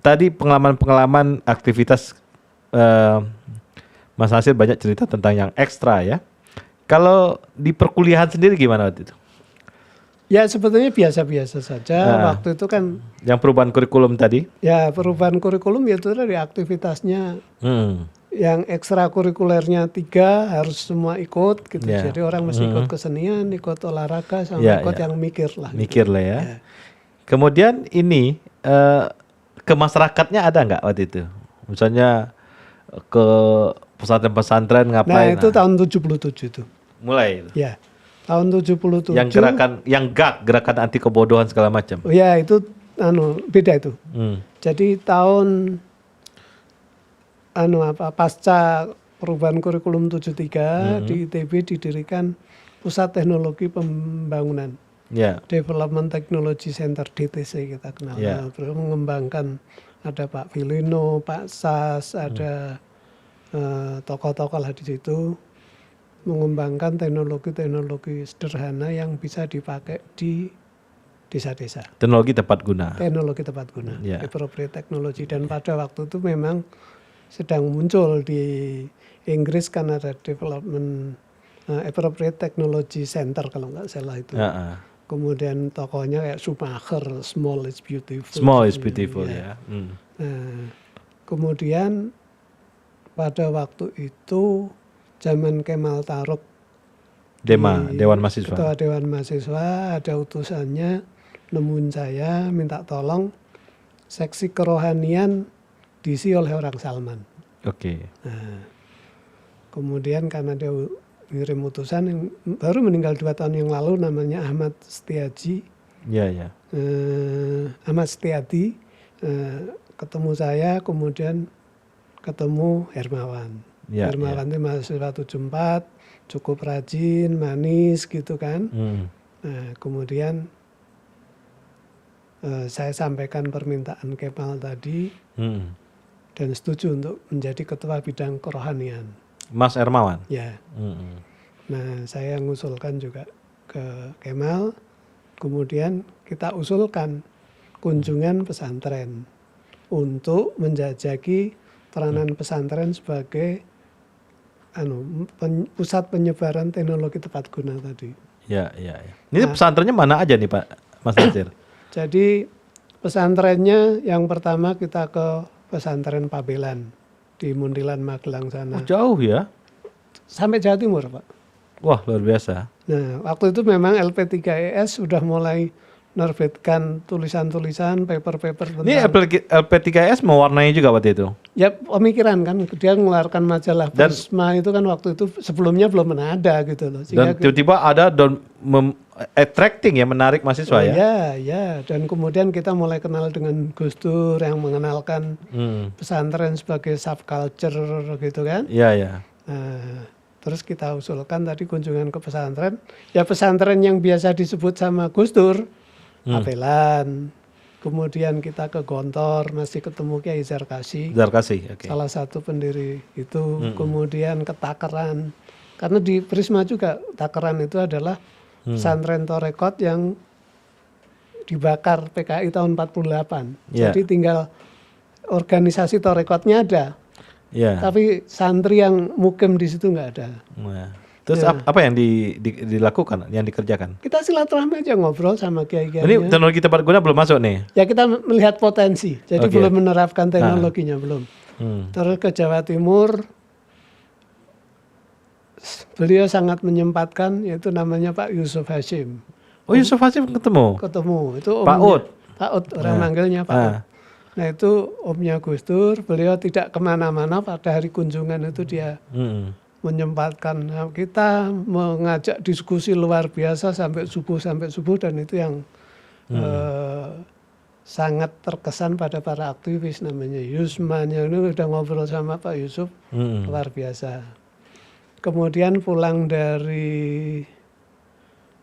tadi pengalaman aktivitas Mas Hasil banyak cerita tentang yang ekstra ya. Kalau di perkuliahan sendiri gimana waktu itu? Ya sebetulnya biasa-biasa saja. Waktu itu kan yang perubahan kurikulum tadi? Ya perubahan kurikulum ya itu dari aktivitasnya. Yang ekstrakurikulernya 3 harus semua ikut gitu. Jadi orang mesti ikut kesenian, ikut olahraga, sama ikut yang mikir lah. Mikir lah ya. Kemudian ini ke masyarakatnya ada nggak waktu itu? Misalnya ke pesantren-pesantren ngapain? Nah itu tahun 77 itu. Mulai? Ya. Tahun 77. Yang gerakan anti kebodohan segala macam. Oh ya itu beda itu. Jadi tahun pasca perubahan kurikulum 73 di ITB didirikan Pusat Teknologi Pembangunan. Development Technology Center DTC kita kenal. Mengembangkan ada Pak Filino, Pak Sas, ada tokoh-tokoh lah di situ. Mengembangkan teknologi-teknologi sederhana yang bisa dipakai di desa-desa. Teknologi tepat guna. Teknologi tepat guna. Appropriate technology. Dan pada waktu itu memang sedang muncul di Inggris kan ada development appropriate technology center kalau nggak salah itu. Kemudian tokohnya kayak Schumacher, Small is Beautiful. Small is Beautiful ya. Nah, kemudian pada waktu itu zaman Kemal Taruk, Dewan Mahasiswa. Ketua Dewan Mahasiswa ada utusannya nemuin saya minta tolong seksi kerohanian diisi oleh orang Salman. Nah, kemudian karena dia ngirim utusan yang baru meninggal 2 tahun yang lalu namanya Ahmad Setiaji. Ahmad Setiadi ketemu saya, kemudian ketemu Hermawan. Hermawan itu mahasiswa 74, cukup rajin, manis gitu kan. Nah, kemudian saya sampaikan permintaan Kemal tadi dan setuju untuk menjadi ketua bidang kerohanian. Mas Hermawan? Ya. Nah, saya mengusulkan juga ke Kemal, kemudian kita usulkan kunjungan pesantren untuk menjajaki peranan pesantren sebagai pusat penyebaran teknologi tepat guna tadi. Ini pesantrennya mana aja nih Pak Mas Nasir? Jadi pesantrennya yang pertama kita ke pesantren Pabelan di Muntilan Magelang sana. Jauh ya? Sampai Jawa Timur Pak. Wah luar biasa. Nah, waktu itu memang LP3ES sudah mulai menerbitkan tulisan-tulisan, paper-paper Ini tentang LP3S mewarnai juga waktu itu. ya pemikiran kan. Dia mengeluarkan majalah Dan- Prisma itu kan waktu itu sebelumnya belum pernah ada gitu loh. Dan tiba-tiba ada attracting ya, menarik mahasiswa ya. ya, ya. Dan kemudian kita mulai kenal dengan Gus Dur yang mengenalkan pesantren sebagai subculture gitu kan. Iya, ya. Nah, terus kita usulkan tadi kunjungan ke pesantren. Ya pesantren yang biasa disebut sama Gus Dur, Apelan. Kemudian kita ke Gontor, masih ketemu Kiai Zarkasi, Zarkasi, oke. salah satu pendiri itu. Kemudian ke Takeran. Karena di Prisma juga Takeran itu adalah pesantren Torekot yang dibakar PKI tahun 48. Ya. Jadi tinggal organisasi Torekotnya ada. Iya. Tapi santri yang mukim di situ nggak ada. Nah, terus apa yang dilakukan, yang dikerjakan? Kita silaturahmi aja ngobrol sama Ini kiai-kiainya. teknologi tepat guna belum masuk nih. Ya kita melihat potensi, jadi Oke. belum menerapkan teknologinya belum. Terus ke Jawa Timur, beliau sangat menyempatkan, yaitu namanya Pak Yusuf Hashim. Oh, Yusuf Hasim ketemu. Ketemu, itu Pak omnya. Ut. Pak Ut, orang manggilnya Pak Ut. Nah itu omnya Gus Dur, beliau tidak kemana-mana pada hari kunjungan itu dia menyempatkan. Nah, kita mengajak diskusi luar biasa sampai subuh dan itu yang sangat terkesan pada para aktivis namanya Yusmanya. Ini udah ngobrol sama Pak Yusuf, luar biasa. Kemudian pulang dari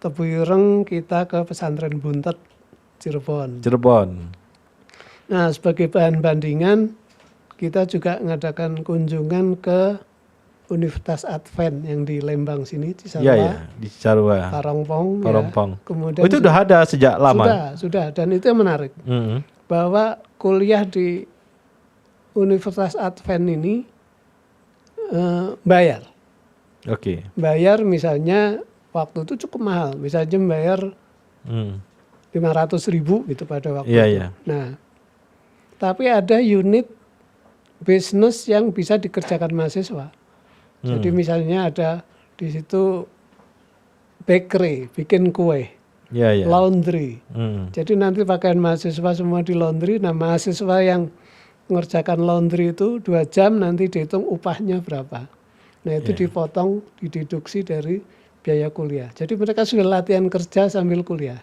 Tebu Ireng kita ke pesantren Buntet Cirebon. Nah, sebagai bahan bandingan, kita juga mengadakan kunjungan ke Universitas Advent yang di Lembang sini, Cisarua, Iya, di Cisarua. Parongpong. Parongpong. Ya. Kemudian Oh, itu udah ada sejak lama. Sudah. Dan itu yang menarik, bahwa kuliah di Universitas Advent ini bayar. Oke. Bayar misalnya waktu itu cukup mahal, misalnya bayar 500.000 gitu pada waktu Iya, itu. iya. Nah, tapi ada unit bisnis yang bisa dikerjakan mahasiswa. Jadi misalnya ada di situ bakery, bikin kue, Iya, iya. laundry. Jadi nanti pakaian mahasiswa semua di laundry. Nah, mahasiswa yang mengerjakan laundry itu 2 jam nanti dihitung upahnya berapa. Nah, itu dipotong, dideduksi dari biaya kuliah. Jadi mereka sudah latihan kerja sambil kuliah.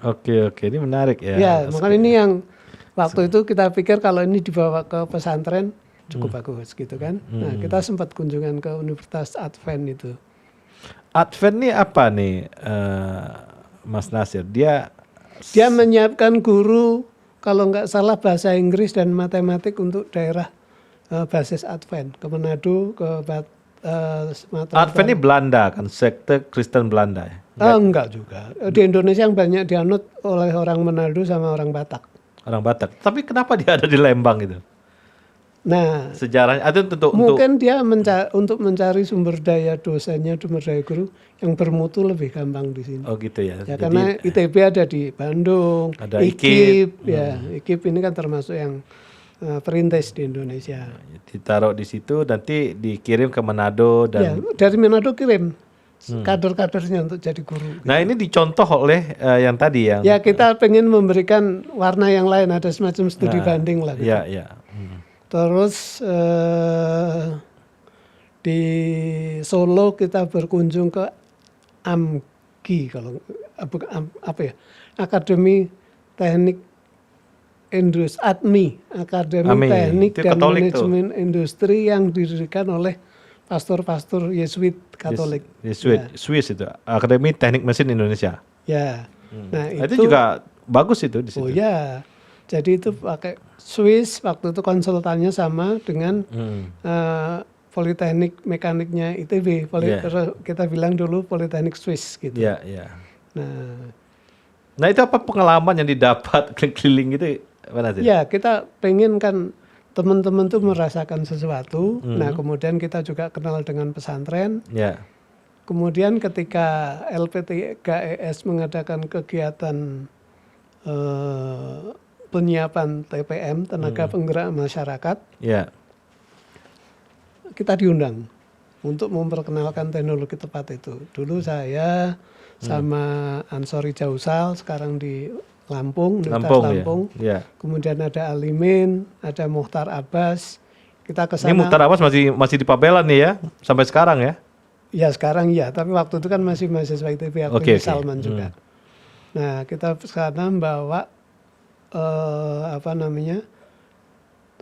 Oke, ini menarik ya. Ya, makanya ini yang waktu itu kita pikir kalau ini dibawa ke pesantren cukup bagus gitu kan. Nah, kita sempat kunjungan ke Universitas Advent itu. Advent nih apa nih, Mas Nasir? Dia menyiapkan guru kalau nggak salah bahasa Inggris dan matematik untuk daerah basis Advent ke Manado, ke Sumatera. Advent ini Belanda kan, sekte Kristen Belanda ya. Enggak juga. Di Indonesia yang banyak dianut oleh orang Manado sama orang Batak. Orang Batak. Tapi kenapa dia ada di Lembang gitu? Nah, Sejarahnya ada untuk mungkin dia untuk mencari sumber daya dosennya, sumber daya guru yang bermutu lebih gampang di sini. oh gitu ya. Ya, Jadi karena ITB ada di Bandung, Ada IKIP, ya IKIP ini kan termasuk yang perintis di Indonesia. ditaruh di situ, nanti dikirim ke Manado Ya, dan dari Manado kirim kader-kadernya untuk jadi guru. nah ini dicontoh oleh yang tadi yang Ya kita pengen memberikan warna yang lain, ada semacam studi banding lah. Gitu. ya. Terus di Solo kita berkunjung ke AMGI kalau apa ya, Akademi Teknik Industri, ATMI, Akademi AMI, Teknik itu dan Katolik Manajemen Industri yang didirikan oleh pastor-pastor Yesuit Katolik. Swiss itu, Akademi Teknik Mesin Indonesia. Ya, nah Itu juga bagus itu di situ. Oh ya, jadi itu pakai Swiss, waktu itu konsultannya sama dengan Politeknik Mekaniknya ITB. Kita bilang dulu Politeknik Swiss gitu. Iya. Nah itu apa pengalaman yang didapat keliling gitu, mana sih? ya kita pengen kan teman-teman tuh merasakan sesuatu. Nah kemudian kita juga kenal dengan pesantren. Ya. Kemudian ketika LP3ES mengadakan kegiatan penyiapan TPM, tenaga penggerak masyarakat, Ya. kita diundang untuk memperkenalkan teknologi tepat itu. Dulu saya sama Ansori Jausal, sekarang di Lampung, Universitas Lampung. Ya. Kemudian ada Alimin, ada Muhtar Abbas. Kita ke Ini sana. Muhtar Abbas masih di Pabelan nih ya, sampai sekarang ya. Ya sekarang ya, tapi waktu itu kan masih mahasiswa ITB, aku di Salman juga. Nah kita ke sana bawa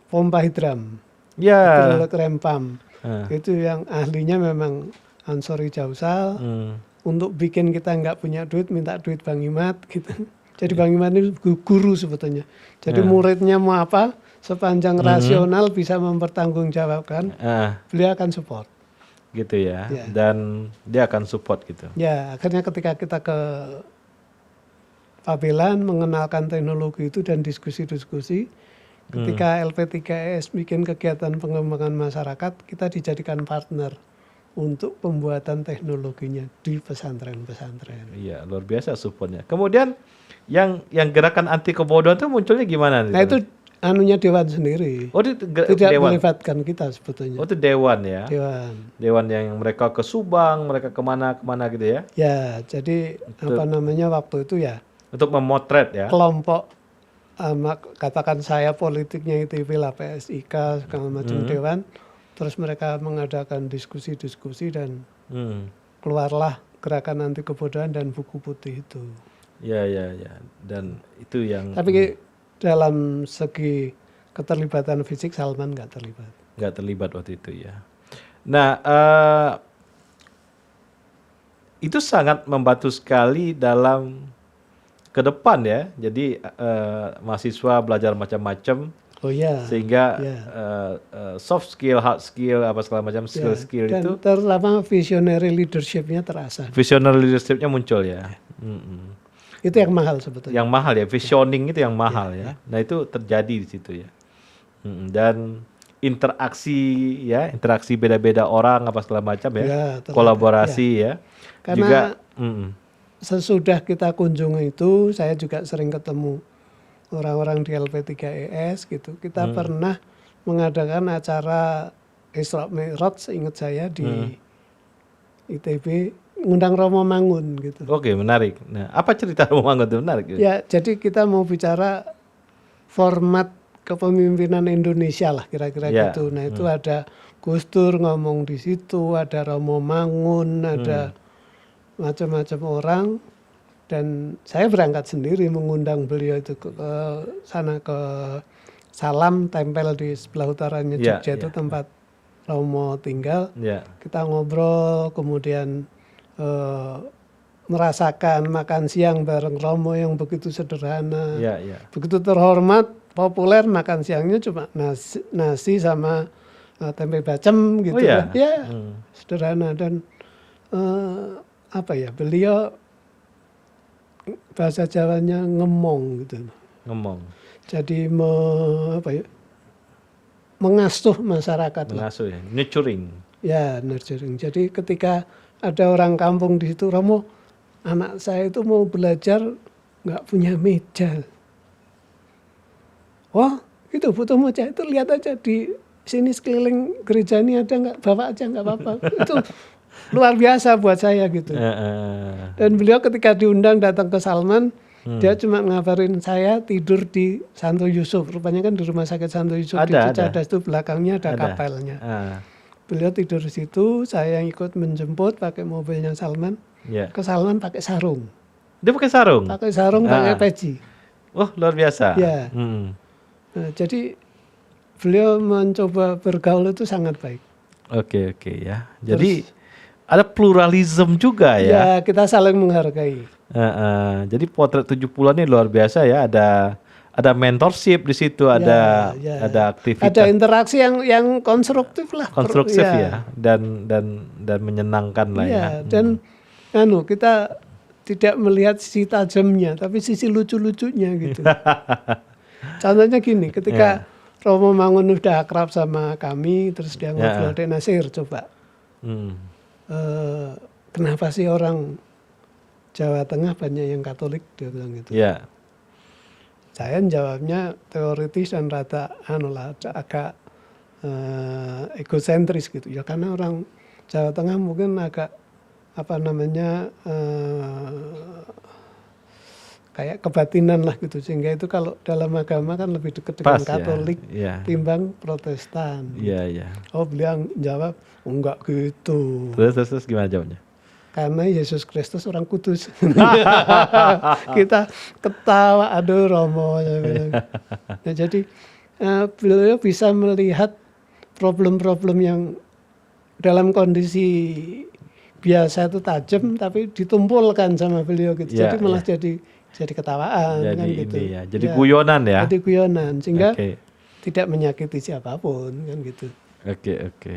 pompa hidram, hidrolik rempam. Itu yang ahlinya memang Ansori Jausal. Untuk bikin kita nggak punya duit, minta duit Bang Imat gitu. Jadi Bang Imat ini guru sebetulnya. Jadi muridnya mau apa, sepanjang rasional bisa mempertanggungjawabkan, beliau akan support. Gitu ya. Dan dia akan support gitu. Ya, akhirnya ketika kita ke Pabelan mengenalkan teknologi itu dan diskusi-diskusi, ketika LP3ES bikin kegiatan pengembangan masyarakat, kita dijadikan partner untuk pembuatan teknologinya di pesantren-pesantren. Iya, luar biasa supportnya. Kemudian yang gerakan anti kebodohan itu munculnya gimana? Nah itu anunya Dewan sendiri. Oh, tidak Dewan. melibatkan kita sebetulnya. Oh, itu Dewan ya? Dewan yang mereka ke Subang, mereka kemana gitu ya? Ya, jadi waktu itu ya. Untuk memotret ya? Kelompok, katakan saya politiknya ITB lah, PSIK, segala macam Dewan. Terus mereka mengadakan diskusi-diskusi dan keluarlah gerakan anti kebodohan dan buku putih itu. Ya. Dan itu yang... Tapi dalam segi keterlibatan fisik Salman nggak terlibat. Nggak terlibat waktu itu ya. Nah, itu sangat membantu sekali dalam ke depan ya. Jadi mahasiswa belajar macam-macam. Oh ya. Sehingga soft skill, hard skill, apa segala macam skill dan itu. Terutama visionary leadership-nya terasa. Visionary leadership-nya muncul ya. Itu yang mahal sebetulnya. Yang mahal ya, visioning itu yang mahal ya. Nah itu terjadi di situ ya. Dan interaksi beda-beda orang apa segala macam ya. Kolaborasi ya. Karena juga, sesudah kita kunjungi itu, saya juga sering ketemu orang-orang di LP3ES gitu. Kita pernah mengadakan acara Isra Mi'raj, seingat saya di ITB, ngundang Romo Mangun gitu. Oke, menarik. Nah, apa cerita Romo Mangun itu menarik? Ya, jadi kita mau bicara format kepemimpinan Indonesia lah kira-kira gitu. Nah, itu ada Gus Dur ngomong di situ, ada Romo Mangun, ada macam-macam orang. Dan saya berangkat sendiri mengundang beliau itu ke sana, ke Salam, tempel di sebelah utaranya Jogja itu tempat Romo tinggal. Kita ngobrol, kemudian merasakan makan siang bareng Romo yang begitu sederhana, begitu terhormat, populer. Makan siangnya cuma nasi sama tempe bacem gitu kan. Sederhana. Dan beliau bahasa Jawanya ngemong gitu. Ngomong. Jadi mengasuh masyarakat. Mengasuh ya, nurturing. Ya, nurturing. Jadi ketika ada orang kampung di situ, Romo, anak saya itu mau belajar nggak punya meja. Wah, itu butuh meja, itu lihat aja di sini sekeliling gereja ini ada nggak, bawa aja nggak apa-apa. Itu luar biasa buat saya gitu. Dan beliau ketika diundang datang ke Salman, dia cuma ngabarin saya tidur di Santo Yusuf. Rupanya kan di rumah sakit Santo Yusuf di Cicadas itu belakangnya ada kapelnya. Beliau tidur di situ, saya ikut menjemput pakai mobilnya Salman. Ke Salman pakai sarung. Dia pakai sarung? Pakai sarung, pakai peci. Oh, luar biasa. Ya. Nah, jadi beliau mencoba bergaul itu sangat baik. Oke ya. Jadi ada pluralisme juga ya. Ya, kita saling menghargai. Jadi potret 70-an ini luar biasa ya. Ada mentorship di situ, ada aktivitas. Ada interaksi yang konstruktif lah. Konstruktif ya. Dan menyenangkan lah ya. Dan kita tidak melihat sisi tajamnya, tapi sisi lucu-lucunya gitu. Contohnya gini, ketika Romo Mangun udah akrab sama kami, terus dia ngobrol, Dek Nasir, coba. Kenapa sih orang Jawa Tengah banyak yang Katolik, dia bilang gitu. Saya jawabnya teoritis dan rada agak egosentris gitu. Ya karena orang Jawa Tengah mungkin agak apa namanya kayak kebatinan lah gitu, sehingga itu kalau dalam agama kan lebih dekat dengan Pas, Katolik ya. timbang Protestan. Iya, iya. Oh, beliau jawab enggak gitu, Terus gimana jawabnya? karena Yesus Kristus orang kudus. Kita ketawa, aduh Romo. Saya bilang. Nah, jadi beliau bisa melihat problem-problem yang dalam kondisi biasa itu tajam, tapi ditumpulkan sama beliau gitu. Ya, Jadi malah ya. jadi ketawaan Jadi kan ini gitu. ya, jadi guyonan ya. Jadi guyonan, sehingga Oke, tidak menyakiti siapapun kan gitu. oke.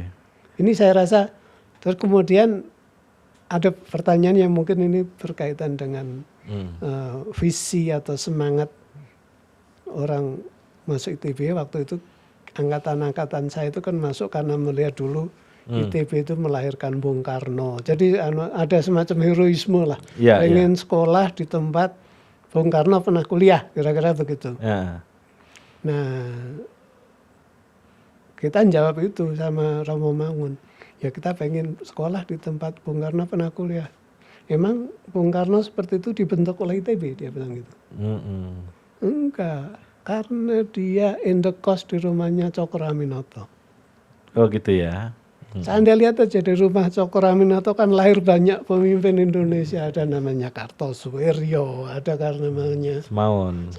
Ini saya rasa, terus kemudian ada pertanyaan yang mungkin ini berkaitan dengan visi atau semangat orang masuk ITB waktu itu. Angkatan-angkatan saya itu kan masuk karena melihat dulu ITB itu melahirkan Bung Karno. Jadi ada semacam heroisme lah. Ya, Pengen sekolah di tempat Bung Karno pernah kuliah, kira-kira begitu. Ya. Nah, kita jawab itu sama Romo Mangun. Ya kita pengen sekolah di tempat Bung Karno pernah kuliah. Emang Bung Karno seperti itu dibentuk oleh ITB, dia bilang gitu. Enggak, karena dia indekos di rumahnya Cokro Aminoto. Oh gitu ya. Anda lihat aja di rumah Cokro Aminoto kan lahir banyak pemimpin Indonesia. Ada namanya Kartosuwiryo, ada namanya Semaun.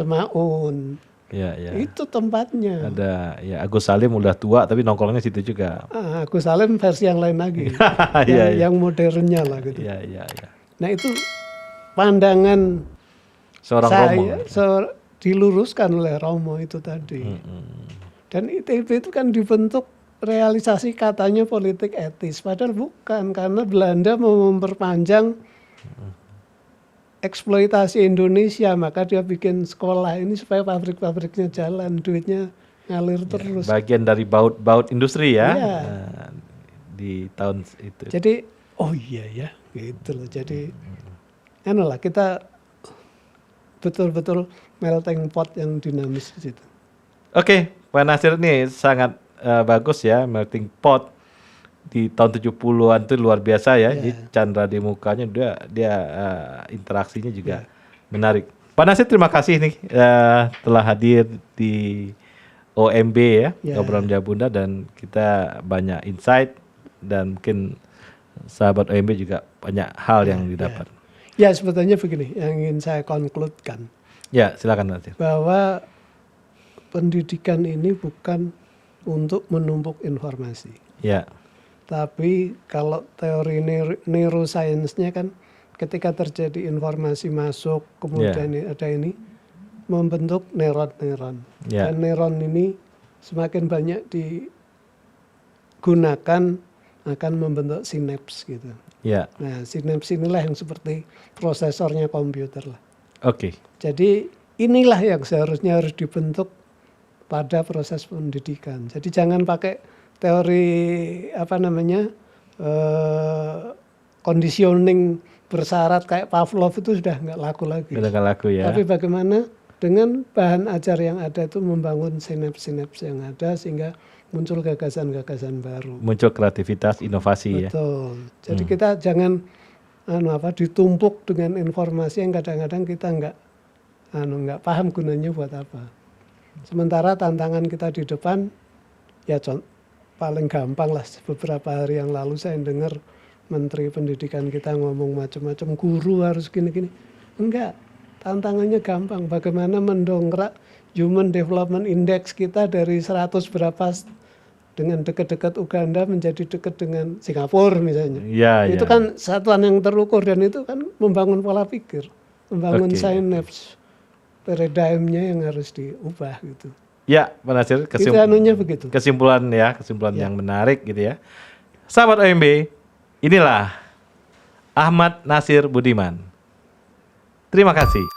Ya. Itu tempatnya. Ada ya Agus Salim udah tua tapi nongkrongnya situ juga. Agus Salim versi yang lain lagi. Yang modernnya lah gitu. Iya. Nah itu pandangan Seorang saya Romo. diluruskan oleh Romo itu tadi. Dan ITB itu kan dibentuk realisasi katanya politik etis, padahal bukan, karena Belanda mau memperpanjang eksploitasi Indonesia, maka dia bikin sekolah ini supaya pabrik-pabriknya jalan, duitnya ngalir terus. Bagian dari baut industri ya. Iya. Di tahun itu. Jadi oh iya ya gitu loh. Jadi lah kita betul-betul melting pot yang dinamis di situ. Oke, Pak Nasir ini sangat bagus ya, melting pot di tahun 70-an itu luar biasa ya. Jadi candra di mukanya dia interaksinya juga menarik. Pak Nasir terima kasih nih telah hadir di OMB ya, Obrolan Menjawab Bunda, dan kita banyak insight dan mungkin sahabat OMB juga banyak hal yang didapat. Ya sebetulnya begini yang ingin saya konkludkan. Ya silakan Nasir. Bahwa pendidikan ini bukan untuk menumpuk informasi. Ya. Tapi kalau teori neuroscience-nya kan ketika terjadi informasi masuk, kemudian ada ini membentuk neuron-neuron. Dan neuron ini semakin banyak digunakan akan membentuk sinaps gitu. Ya. Nah, sinaps inilah yang seperti prosesornya komputer lah. Oke. Jadi inilah yang seharusnya harus dibentuk pada proses pendidikan. Jadi jangan pakai teori conditioning bersyarat kayak Pavlov, itu sudah nggak laku lagi. Sudah nggak laku ya. Tapi bagaimana dengan bahan ajar yang ada itu membangun sinaps-sinaps yang ada sehingga muncul gagasan-gagasan baru. Muncul kreativitas, inovasi. Betul. Jadi kita jangan ditumpuk dengan informasi yang kadang-kadang kita nggak paham gunanya buat apa. Sementara tantangan kita di depan, ya paling gampang lah, beberapa hari yang lalu saya dengar Menteri Pendidikan kita ngomong macam-macam, guru harus gini-gini. Enggak, tantangannya gampang. Bagaimana mendongkrak Human Development Index kita dari 100 berapa dengan dekat-dekat Uganda menjadi dekat dengan Singapura misalnya. Itu kan satuan yang terukur, dan itu kan membangun pola pikir, membangun sinaps. Paradigmnya yang harus diubah gitu. Ya, Pak Nasir, begitu. Kesimpulan yang menarik gitu ya. Sahabat OMB, inilah Ahmad Nasir Budiman. Terima kasih.